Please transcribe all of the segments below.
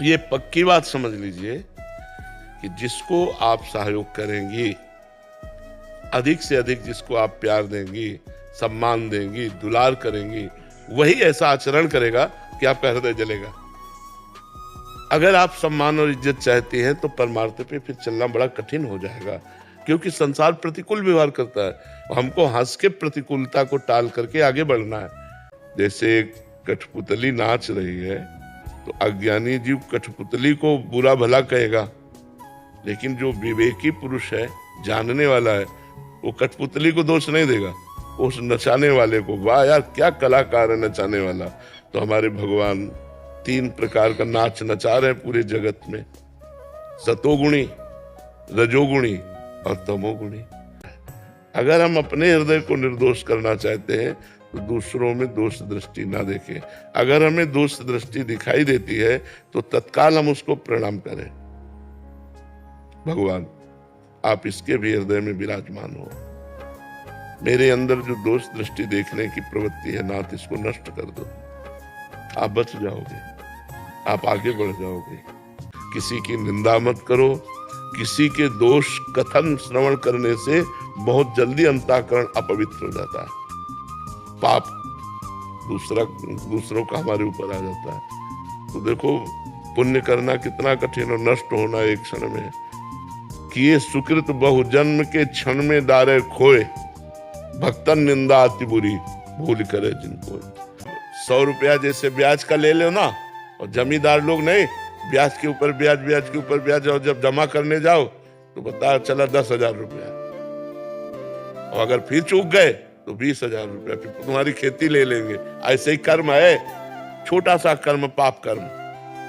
ये पक्की बात समझ लीजिए कि जिसको आप सहयोग करेंगी, अधिक से अधिक जिसको आप प्यार देंगी, सम्मान देंगी, दुलार करेंगी, वही ऐसा आचरण करेगा कि आपका हृदय जलेगा। अगर आप सम्मान और इज्जत चाहती हैं तो परमार्थ पे फिर चलना बड़ा कठिन हो जाएगा, क्योंकि संसार प्रतिकूल व्यवहार करता है। हमको हंस के प्रतिकूलता को टाल करके आगे बढ़ना है। जैसे एक कठपुतली नाच रही है तो अज्ञानी जीव कठपुतली को बुरा भला कहेगा, लेकिन जो विवेकी पुरुष है, जानने वाला है, वो कठपुतली को दोष नहीं देगा, उस नचाने वाले को। वाह यार, क्या कलाकार है नचाने वाला। तो हमारे भगवान 3 प्रकार का नाच नचा रहे हैं पूरे जगत में, सतोगुणी, रजोगुणी और तमोगुणी। अगर हम अपने हृदय को निर्दोष करना चाहते हैं तो दूसरों में दोष दृष्टि ना देखें। अगर हमें दोष दृष्टि दिखाई देती है तो तत्काल हम उसको प्रणाम करें। भगवान, आप इसके भी हृदय में विराजमान हो। मेरे अंदर जो दोष दृष्टि देखने की प्रवृत्ति है, नाथ, इसको नष्ट कर दो। आप बच जाओगे, आप आगे बढ़ जाओगे। किसी की निंदा मत करो। किसी के दोष कथन श्रवण करने से बहुत जल्दी अंतःकरण अपवित्र हो जाता है। पाप दूसरों का हमारे ऊपर आ जाता है। तो देखो, पुण्य करना कितना कठिन और नष्ट होना एक क्षण में। किए सुकृत बहु जन्म के क्षण में दारे खोए, भक्तन निंदा अति बुरी भूल करे जिनको। 100 रुपया जैसे ब्याज का ले लो ना, और जमींदार लोग नहीं, ब्याज के ऊपर ब्याज, ब्याज के ऊपर ब्याज, और जब जमा करने जाओ तो पता चला 10,000 रुपया, और अगर फिर चूक गए तो 20,000 रुपया, फिर तुम्हारी खेती ले लेंगे। ऐसे ही कर्म है, छोटा सा कर्म, पाप कर्म,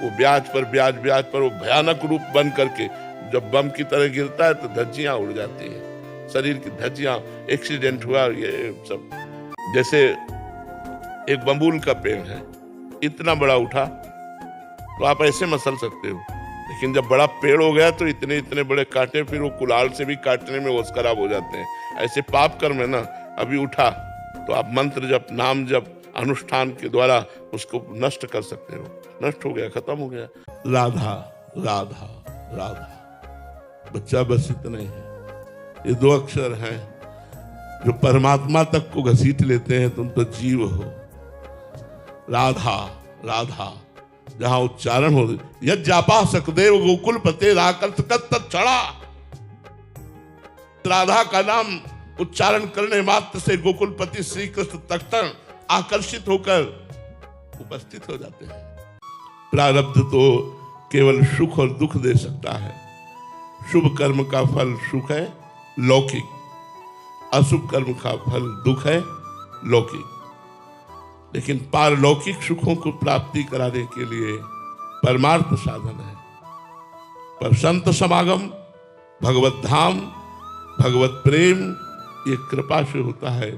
वो ब्याज पर ब्याज, ब्याज पर वो भयानक रूप बन करके जब बम की तरह गिरता है तो धज्जियां उड़ जाती हैं, शरीर की धज्जियां। एक्सीडेंट हुआ, ये सब। जैसे एक बबूल का पेड़ है, इतना बड़ा उठा तो आप ऐसे मसल सकते हो, लेकिन जब बड़ा पेड़ हो गया तो इतने इतने बड़े कांटे, फिर वो कुल्हाड़ से भी काटने में होश खराब हो जाते हैं। ऐसे पाप कर्म है ना, अभी उठा तो आप मंत्र जप, नाम जप, अनुष्ठान के द्वारा उसको नष्ट कर सकते हो। नष्ट हो गया, खत्म हो गया। राधा राधा राधा, बच्चा बस इतना ही है। ये 2 अक्षर हैं जो परमात्मा तक को घसीट लेते हैं। तुम तो जीव हो। राधा राधा, जहां उच्चारण हो, यज्ञापा सकदेव गोकुल पते छड़ा। राधा का नाम उच्चारण करने मात्र से गोकुलपति श्री कृष्ण तक आकर्षित होकर उपस्थित हो जाते हैं। प्रारब्ध तो केवल सुख और दुख दे सकता है। शुभ कर्म का फल सुख है, लौकिक। अशुभ कर्म का फल दुख है, लौकिक। लेकिन पारलौकिक सुखों को प्राप्ति कराने के लिए परमार्थ साधन है। पर संत समागम, भगवत धाम, भगवत प्रेम, ये कृपा से होता है।